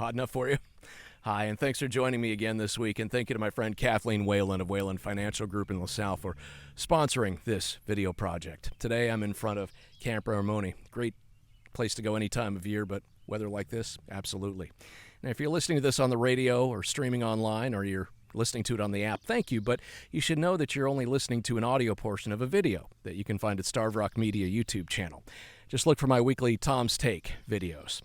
Hot enough for you? Hi, and thanks for joining me again this week, and thank you to my friend Kathleen Whalen of Whalen Financial Group in LaSalle for sponsoring this video project. Today I'm in front of Camp Raymond. Great place to go any time of year, but weather like this, absolutely. Now, if you're listening to this on the radio or streaming online, or you're listening to it on the app, thank you, but you should know that you're only listening to an audio portion of a video that you can find at Starved Rock Media YouTube channel. Just look for my weekly Tom's Take videos.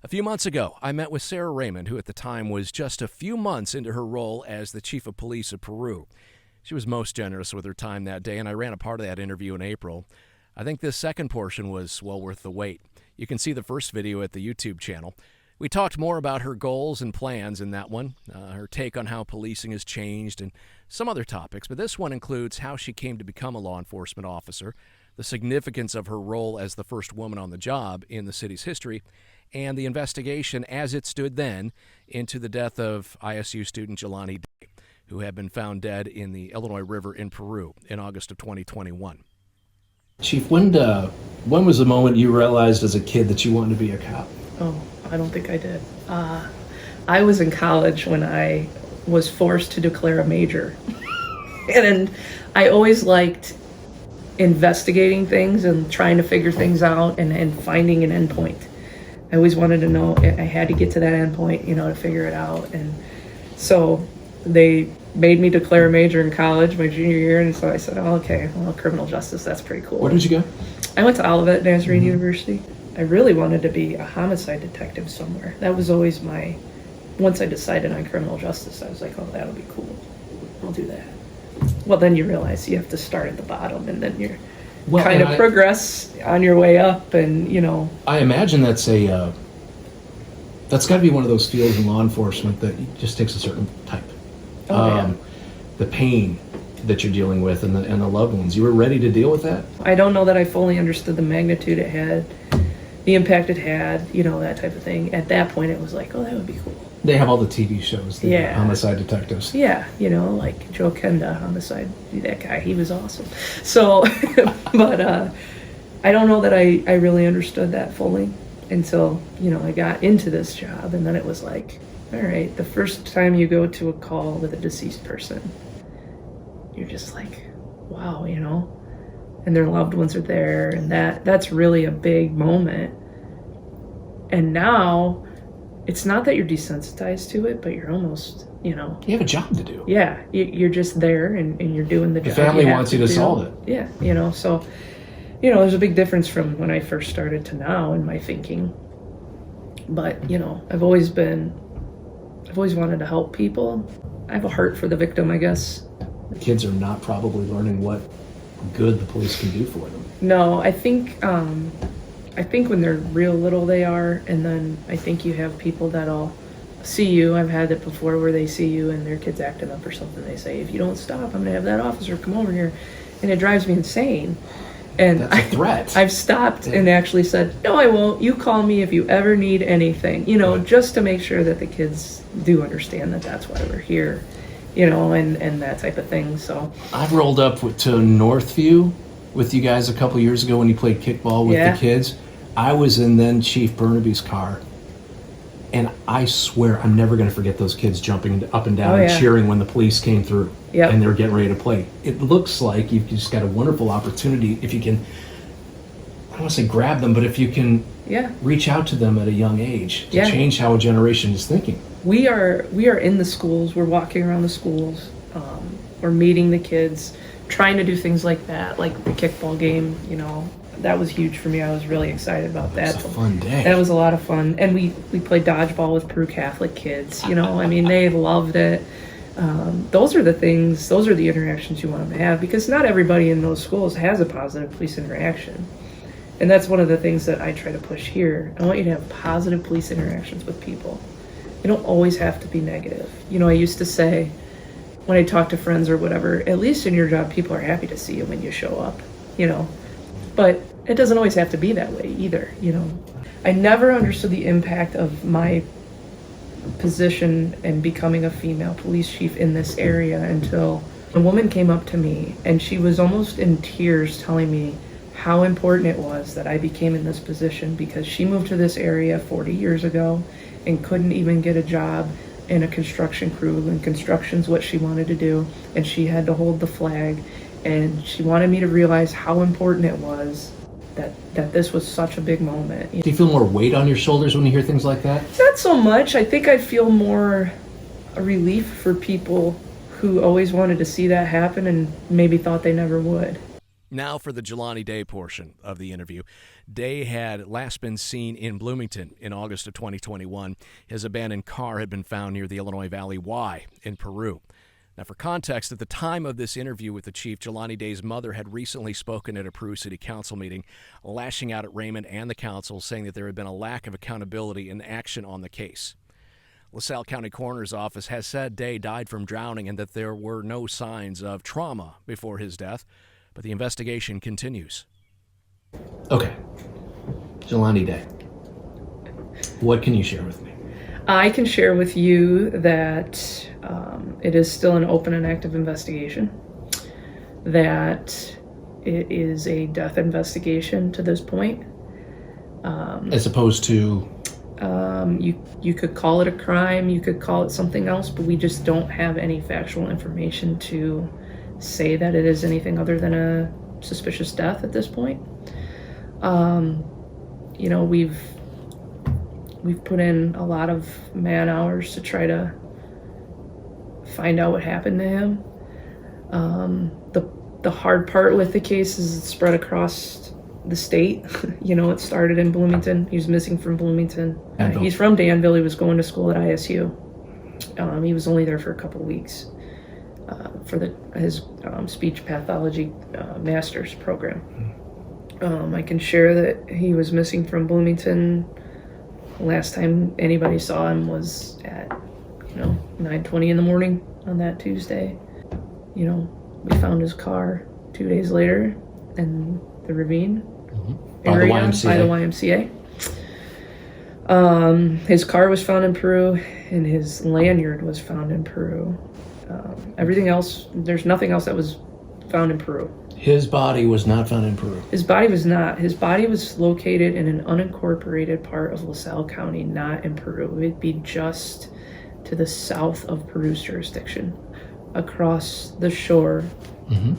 A few months ago, I met with Sarah Raymond, who at the time was just a few months into her role as the Chief of Police of Peru. She was most generous with her time that day, and I ran a part of that interview in April. I think this second portion was well worth the wait. You can see the first video at the YouTube channel. We talked more about her goals and plans in that one, her take on how policing has changed, and some other topics, but this one includes how she came to become a law enforcement officer, the significance of her role as the first woman on the job in the city's history, and the investigation as it stood then into the death of ISU student Jelani, who had been found dead in the Illinois River in Peru in August of 2021. Chief, when was the moment you realized as a kid that you wanted to be a cop? Oh, I don't think I did. I was in college when I was forced to declare a major. And I always liked investigating things and trying to figure things out and finding an endpoint. I always wanted to know, I had to get to that endpoint, to figure it out. And so they made me declare a major in college my junior year, and so I said, oh, okay, well, criminal justice, that's pretty cool. Where did you go? I went to Olivet Nazarene University. I really wanted to be a homicide detective somewhere. That was always once I decided on criminal justice, I was like, oh, that'll be cool. I'll do that. Well, then you realize you have to start at the bottom, and then you're progress on your way up, and I imagine that's got to be one of those fields in law enforcement that just takes a certain type. Yeah. The pain that you're dealing with and the loved ones. You were ready to deal with that? I don't know that I fully understood the magnitude it had, the impact it had, that type of thing. At that point, it was like, oh, that would be cool. They have all the TV shows, the homicide detectives. Yeah, like Joe Kenda, homicide, that guy, he was awesome. So, but I don't know that I really understood that fully until, I got into this job, and then it was like, all right, the first time you go to a call with a deceased person, you're just like, wow, and their loved ones are there, and that's really a big moment. And now, it's not that you're desensitized to it, but you're almost, You have a job to do. Yeah, you're just there, and you're doing the job. The family wants you to solve it. Yeah, so, there's a big difference from when I first started to now in my thinking. But, I've always wanted to help people. I have a heart for the victim, I guess. Kids are not probably learning what good the police can do for them. No, I think when they're real little they are, and then I think you have people that'll see you. I've had it before where they see you and their kid's acting up or something. They say, if you don't stop, I'm gonna have that officer come over here, and it drives me insane. And that's a threat. I've stopped and actually said, no, I won't. You call me if you ever need anything, just to make sure that the kids do understand that that's why we're here, and that type of thing. So I've rolled up to Northview with you guys a couple years ago when you played kickball with the kids. I was in then Chief Burnaby's car, and I swear I'm never going to forget those kids jumping up and down and cheering when the police came through and they were getting ready to play. It looks like you've just got a wonderful opportunity if you can, I don't want to say grab them, but if you can reach out to them at a young age to change how a generation is thinking. We are in the schools. We're walking around the schools. We're meeting the kids, trying to do things like that, like the kickball game, That was huge for me. I was really excited about that. It was a fun day. That was a lot of fun. And we played dodgeball with Peru Catholic kids. They loved it. Those are the interactions you want them to have, because not everybody in those schools has a positive police interaction. And that's one of the things that I try to push here. I want you to have positive police interactions with people. You don't always have to be negative. I used to say, when I talk to friends or whatever, at least in your job, people are happy to see you when you show up, But it doesn't always have to be that way either, I never understood the impact of my position and becoming a female police chief in this area until a woman came up to me, and she was almost in tears telling me how important it was that I became in this position, because she moved to this area 40 years ago, and couldn't even get a job in a construction crew, and construction's what she wanted to do, and she had to hold the flag, and she wanted me to realize how important it was that this was such a big moment. Do you feel more weight on your shoulders when you hear things like that? Not so much. I think I feel more a relief for people who always wanted to see that happen and maybe thought they never would. Now for the Jelani Day portion of the interview. Day had last been seen in Bloomington in August of 2021. His abandoned car had been found near the Illinois Valley Y in Peru. Now, for context, at the time of this interview with the chief, Jelani Day's mother had recently spoken at a Peru City Council meeting, lashing out at Raymond and the council, saying that there had been a lack of accountability and action on the case. LaSalle County Coroner's Office has said Day died from drowning and that there were no signs of trauma before his death, but the investigation continues. Okay. Jelani Day. What can you share with me? I can share with you that it is still an open and active investigation, that it is a death investigation to this point. As opposed to? You could call it a crime, you could call it something else, but we just don't have any factual information to say that it is anything other than a suspicious death at this point. You know, we've put in a lot of man hours to try to find out what happened to him. The hard part with the case is it's spread across the state. You know, it started in Bloomington. He was missing from Bloomington. He's from Danville. He was going to school at ISU. He was only there for a couple weeks for his speech pathology master's program. I can share that he was missing from Bloomington. Last time anybody saw him was at 9:20 in the morning on that Tuesday. You know, we found his car 2 days later in the ravine area by the YMCA. His car was found in Peru, and his lanyard was found in Peru. Everything else, there's nothing else that was found in Peru. His body was not found in Peru. His body was not. His body was located in an unincorporated part of LaSalle County, not in Peru. It'd be just to the south of Peru's jurisdiction, across the shore. Mm-hmm.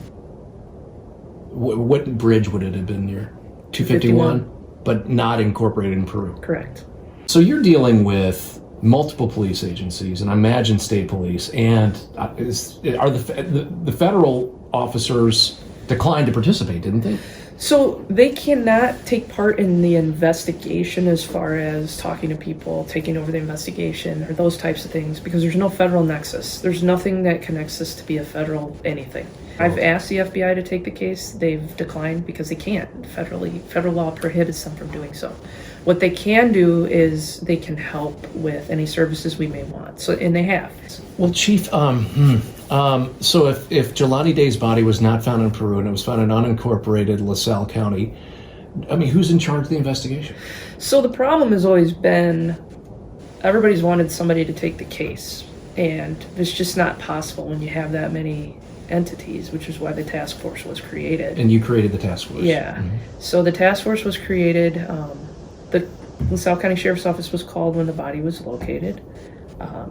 What bridge would it have been near? 251, but not incorporated in Peru. Correct. So you're dealing with multiple police agencies, and I imagine state police, and are the federal officers declined to participate, didn't they? So they cannot take part in the investigation as far as talking to people, taking over the investigation, or those types of things, because there's no federal nexus. There's nothing that connects us to be a federal anything. I've asked the FBI to take the case. They've declined because they can't. Federal law prohibits them from doing so. What they can do is they can help with any services we may want. So, and they have. Well, Chief, so if Jelani Day's body was not found in Peru and it was found in unincorporated LaSalle County, I mean, who's in charge of the investigation? So the problem has always been everybody's wanted somebody to take the case, and it's just not possible when you have that many entities, which is why the task force was created. And you created the task force? Yeah. Mm-hmm. So the task force was created. The LaSalle County Sheriff's Office was called when the body was located,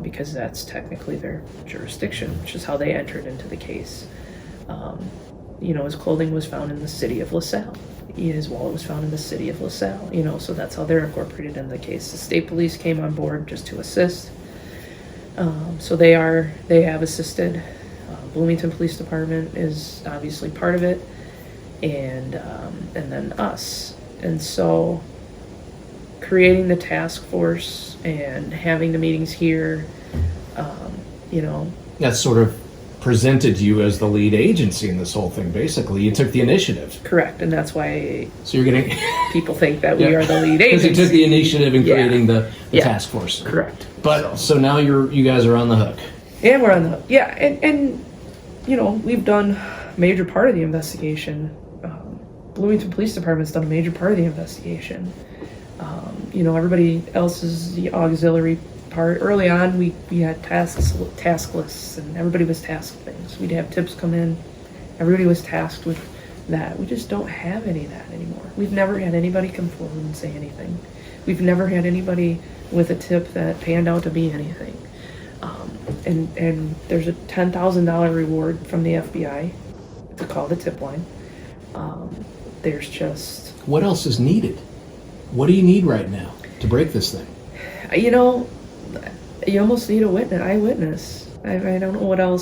because that's technically their jurisdiction, which is how they entered into the case. His clothing was found in the city of LaSalle. His wallet was found in the city of LaSalle, so that's how they're incorporated in the case. The state police came on board just to assist. So they have assisted. Bloomington Police Department is obviously part of it, and then us. And so creating the task force and having the meetings here, That sort of presented you as the lead agency in this whole thing, basically. You took the initiative. Correct, and that's why so you're getting people think that we are the lead agency. Because you took the initiative in creating the task force. Correct. But so now you guys are on the hook. Yeah, we're on the hook. Yeah, and we've done a major part of the investigation. Bloomington Police Department's done a major part of the investigation. Everybody else is the auxiliary part. Early on, we had task lists, and everybody was tasked things. We'd have tips come in. Everybody was tasked with that. We just don't have any of that anymore. We've never had anybody come forward and say anything. We've never had anybody with a tip that panned out to be anything. And there's a $10,000 reward from the FBI to call the tip line. There's just... What else is needed? What do you need right now to break this thing? You almost need an eyewitness. I don't know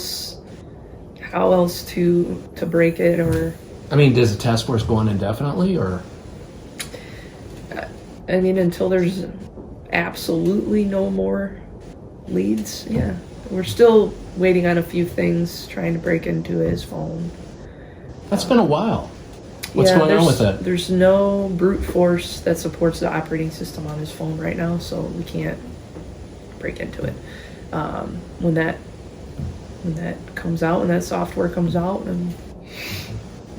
how else to break it, or... I mean, does the task force go on indefinitely, or? I mean, until there's absolutely no more leads, yeah. We're still waiting on a few things, trying to break into his phone. That's been a while. What's going on with that? There's no brute force that supports the operating system on his phone right now, so we can't break into it. When that comes out, when that software comes out, and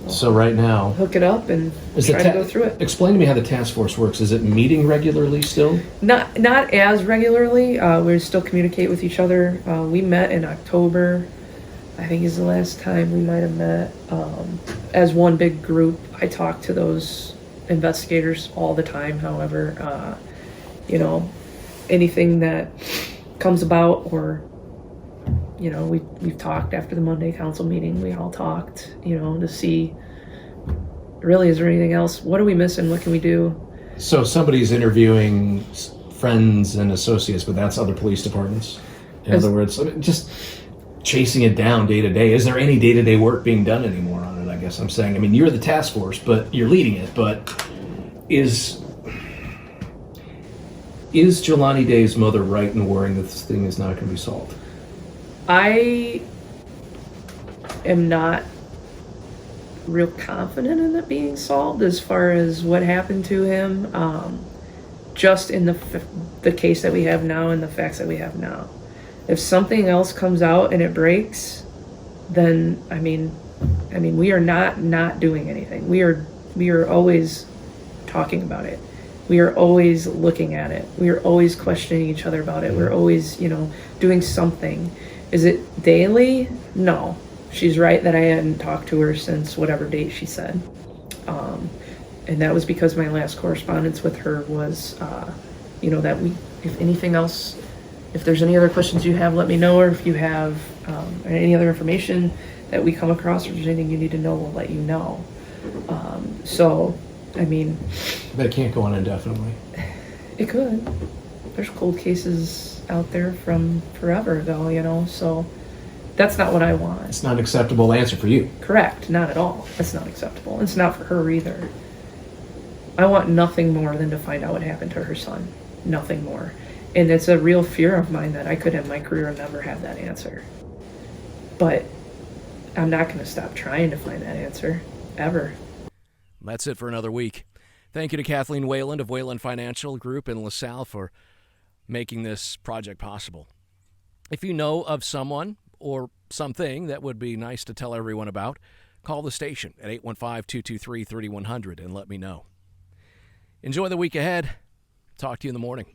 so right now, hook it up and try to go through it. Explain to me how the task force works. Is it meeting regularly still? Not as regularly. We still communicate with each other. We met in October. I think is the last time we might have met as one big group. I talk to those investigators all the time. However, anything that comes about, or we've talked after the Monday council meeting. We all talked, to see, really, is there anything else? What are we missing? What can we do? So somebody's interviewing friends and associates, but that's other police departments. In other words, just chasing it down day to day. Is there any day-to-day work being done anymore on it? I guess I'm saying. I mean, you're the task force, but you're leading it. But is Jelani Day's mother right in worrying that this thing is not going to be solved? I am not real confident in it being solved as far as what happened to him, just in the case that we have now and the facts that we have now. If something else comes out and it breaks, then I mean we are not doing anything. We are always talking about it. We are always looking at it. We are always questioning each other about it. We're always, doing something. Is it daily? No. She's right that I hadn't talked to her since whatever date she said. And that was because my last correspondence with her was, that if anything else, if there's any other questions you have, let me know. Or if you have any other information that we come across, or if there's anything you need to know, we'll let you know. But it can't go on indefinitely. It could. There's cold cases out there from forever, though, so that's not what I want. It's not an acceptable answer for you. Correct. Not at all. That's not acceptable. It's not for her either. I want nothing more than to find out what happened to her son. Nothing more. And it's a real fear of mine that I could end my career and never have that answer. But I'm not going to stop trying to find that answer, ever. That's it for another week. Thank you to Kathleen Wayland of Wayland Financial Group in LaSalle for making this project possible. If you know of someone or something that would be nice to tell everyone about, call the station at 815-223-3100 and let me know. Enjoy the week ahead. Talk to you in the morning.